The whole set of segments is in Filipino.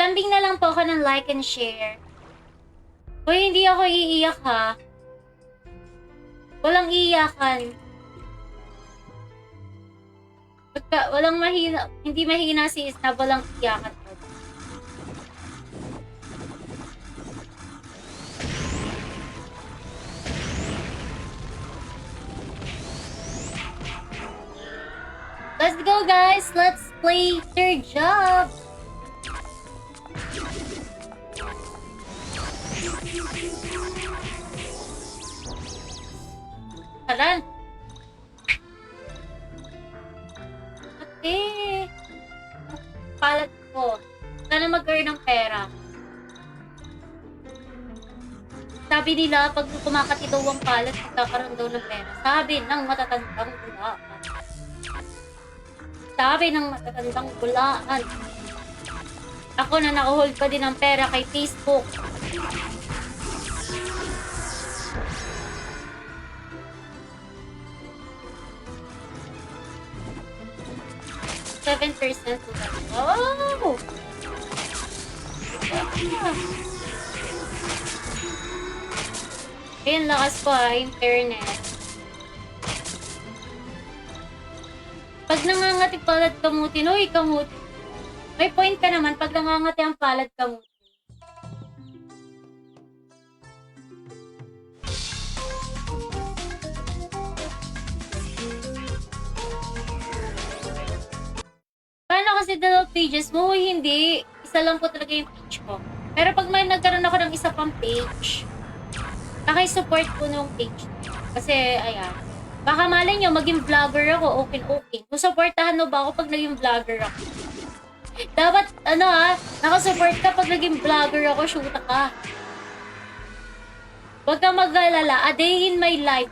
Palambing na lang po ako ng like and share. Hoy, hindi ako iiyak ha. Walang iiyakan. Walang mahina, hindi mahina si Isna, walang iyakan. Let's go guys! Let's play third job! Taran! Ate! Palat ko. Sana mag-earn ng pera. Sabi nila, pag kumakati daw ang palat, magkakaroon daw ng pera. Sabi ng matatandang bulaan. Sabi ng matatandang bulaan. Ako na nakahold pa din ng pera kay Facebook. $7% Oh! Ayun, lakas ko internet. Pag nangangati palad kamutin, uy, kamutin. May point ka naman pag nangangati ang palad kamutin. Paano kasi dalawa pages mo? Uy, hindi. Isa lang po talaga yung page ko. Pero pag may nagkaroon ako ng isa pang page, naka-support po nung page. Kasi, ayan. Baka malay nyo, maging vlogger ako, okay. Kung supportahan mo ba ako pag naging vlogger ako? Dapat, nakasupport ka pag naging vlogger ako, shoota ka. Huwag kang mag-alala, a day in my life,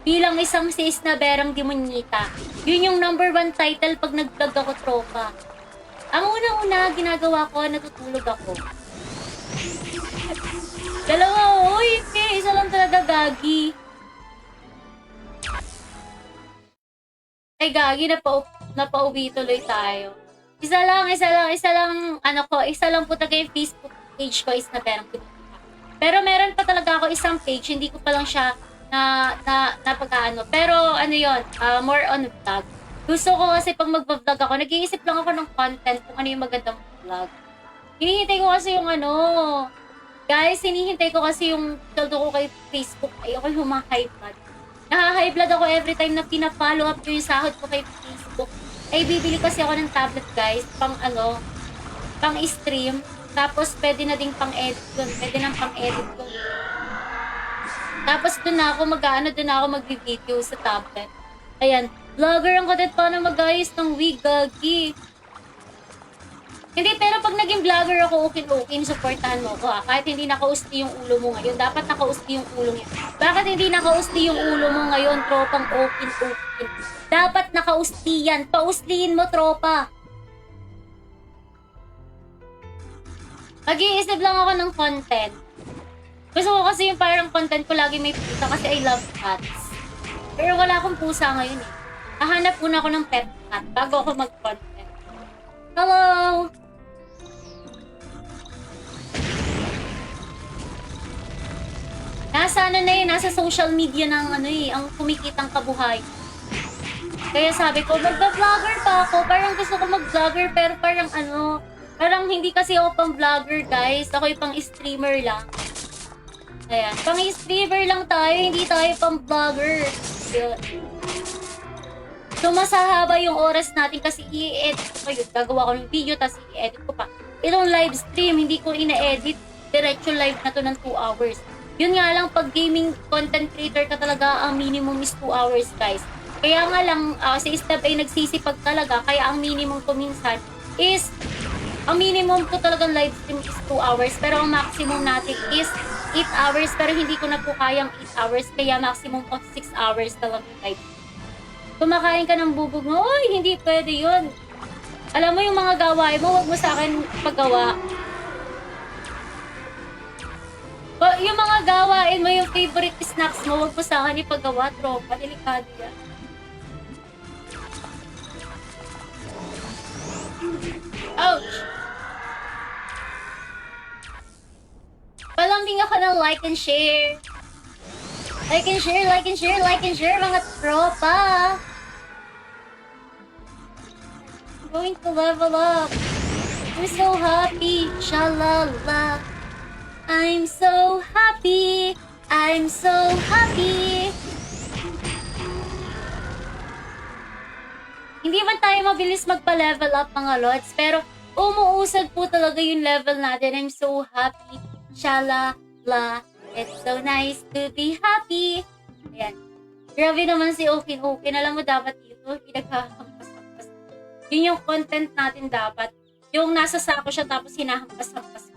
bilang isang sis na berang demonyita. Yun yung #1 title pag nag-vlog ako, tropa. Ang una-una ginagawa ko, natutulog ako. Dalawa, uy, isa lang talaga gagi. Ay, gagi, napauwi tuloy tayo. Isa lang, isa lang po talaga yung Facebook page ko is na berang demonyita. Pero meron pa talaga ako isang page, hindi ko pa lang siya napag-ano. Pero ano yun, more on vlog. Gusto ko kasi pag mag-vlog ako, nag-iisip lang ako ng content kung ano yung magandang vlog. Hinihintay ko kasi yung guys, hinihintay ko kasi yung saldo ko kay Facebook. Ayoko yung high blood. High blood ako every time na pina-follow up ko yung sahod ko kay Facebook. Ay, bibili kasi ako ng tablet guys, pang stream. Tapos pwede na ding pang edit yun. Pwede nang pang edit yun. Tapos doon na ako mag-video sa tablet. Ayan, vlogger ang content pa na mag-ayos ng wig, gagi. Hindi, pero pag naging vlogger ako, okay, supportahan mo ako ha. Kahit hindi nakausti yung ulo mo ngayon, dapat nakausti yung ulo niya. Bakit hindi nakausti yung ulo mo ngayon, tropang okay. Dapat nakausti yan. Pausliin mo, tropa. Mag-iisip lang ako ng content. Gusto ko kasi yung parang content ko lagi may pusa kasi I love cats. Pero wala akong pusa ngayon eh. Hahanap muna ako ng pet cat bago ako mag-content. Hello! Nasa social media ng ang kumikitang kabuhay. Kaya sabi ko, mag-vlogger pa ako. Parang gusto ko mag-vlogger pero parang hindi kasi ako pang vlogger guys. Ako yung pang streamer lang. Ayan, pang-streamer lang tayo, hindi tayo pang-vlogger. So, masahaba yung oras natin kasi i-edit ko yun. Gagawa ko ng video, tapos i-edit ko pa. Itong live stream, hindi ko ina-edit. Diretso live na to ng 2 hours. Yun nga lang, pag gaming content creator ka talaga, ang minimum is 2 hours, guys. Kaya nga lang, si Stab ay nagsisipag talaga, kaya ang minimum ko minsan is, ang minimum ko talagang live stream is 2 hours, pero ang maximum natin is 8 hours, pero hindi ko na po kayang 8 hours, kaya maximum of 6 hours talagang live. Kumakain ka ng bubog mo, oy, hindi pwede yun. Alam mo yung mga gawain mo, wag mo sa akin paggawa. Yung mga gawain mo, yung favorite snacks mo, wag mo sa akin ipagawa, tropa, delikado yan. Ouch! like and share. Like and share, like and share, like and share, mga tropa. I'm going to level up. I'm so happy. Shalala. I'm so happy. I'm so happy. Hindi man tayo mabilis magpa-level up mga lods, pero umuusad po talaga yung level natin. I'm so happy. Shalala. It's so nice to be happy. Ayan. Grabe naman si Okin. Alam mo dapat dito, pinaghahampas-hampas. Yun yung content natin dapat. Yung nasa sako siya tapos hinahampas-hampas.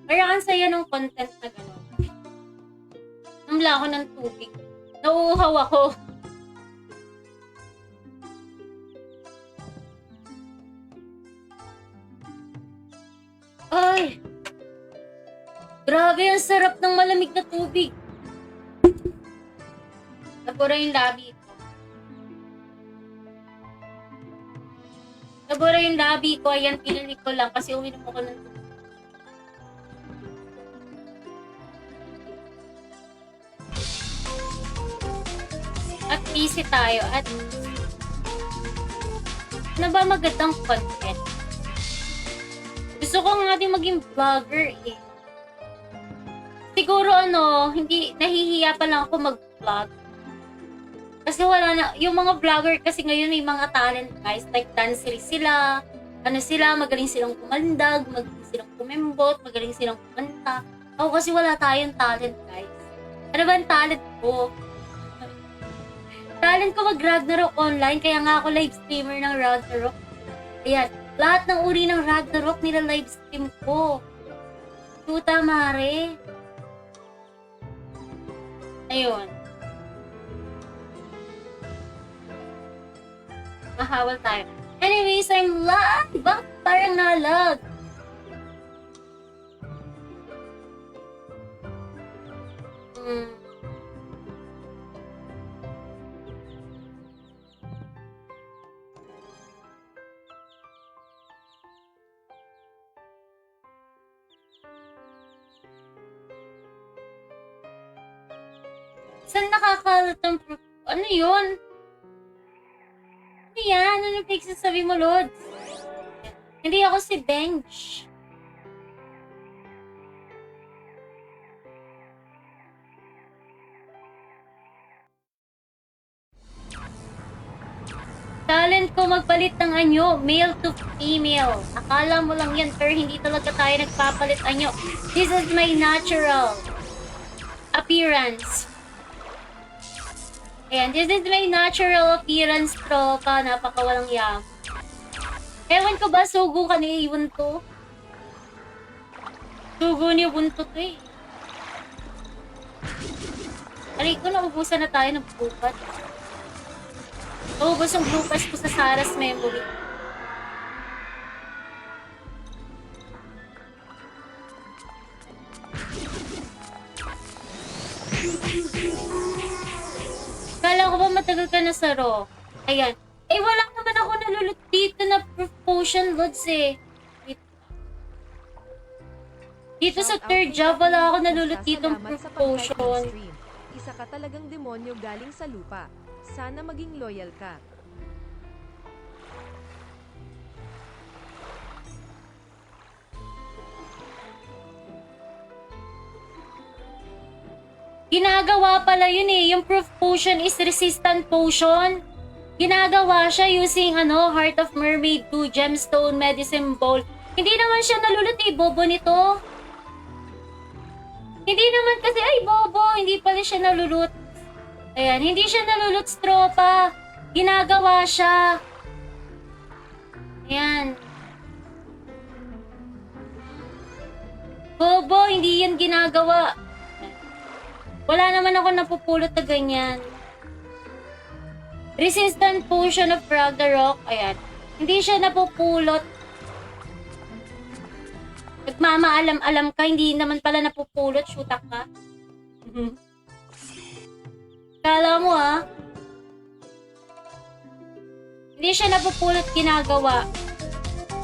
Kaya ang saya ng content na gano'n. Namla ako ng tubig. Nauuhaw ako. Ay! Grabe, ang sarap ng malamig na tubig. Nabura yung labi ko. Nabura yung labi ko. Ayan, pinili ko lang kasi uminom ako ng tubig. At busy tayo. At ano ba magandang content? Gusto ko nga din maging vlogger eh. Siguro hindi, nahihiya pa lang ako mag-vlog. Kasi wala na, yung mga vlogger kasi ngayon may mga talent guys, like dancer sila, magaling silang kumandag, magaling silang kumembot, magaling silang kumanta. Ako kasi wala tayong talent guys. Ano ba ang talent ko? Talent ko mag-Ragnarok online, kaya nga ako live streamer ng Ragnarok. Ayan, lahat ng uri ng Ragnarok nila live stream ko. Tuta mare. Ayun. Mahawal tayo. Anyways, I'm lag! Bakit parang nalag? Saan nakakalat ang ano yun? Ano yan? Ano yung pagsasabi mo, Lods? Hindi ako si Bench. Talent ko magpalit ng anyo, male to female. Akala mo lang yan, pero hindi talaga tayo nagpapalit anyo. This is my natural appearance. Ayan, this is my natural appearance, tropa. Napakawalang yam. Ewan ko ba, sugo ka ni Ubuntu? Sugo ni Ubuntu to eh. Alay ko, naubusan na tayo ng bupat. Naubos ang bupas ko sa Sarah's memory. Kala ko ba matagal ka na sa Raw? Ayan. Eh, wala naman ako nalulot dito na proof potion, Lods eh. Dito sa third job, wala ako nalulot dito ng proof potion. Isa ka talagang demonyo galing sa lupa. Sana maging loyal ka. Ginagawa pala yun eh. Yung proof potion is resistant potion. Ginagawa siya using Heart of Mermaid 2 Gemstone Medicine Bowl. Hindi naman siya nalulot eh. Bobo nito. Hindi naman kasi, ay bobo. Hindi pala siya nalulot. Ayan, hindi siya nalulot, tropa. Ginagawa siya. Ayan. Bobo, hindi yan ginagawa. Wala naman ako napupulot na ganyan. Resistant Potion of Ragnarok. Ayan. Hindi siya napupulot. Nagmamaalam-alam ka, hindi naman pala napupulot. Shootak ka. Kala mo Hindi siya napupulot ginagawa.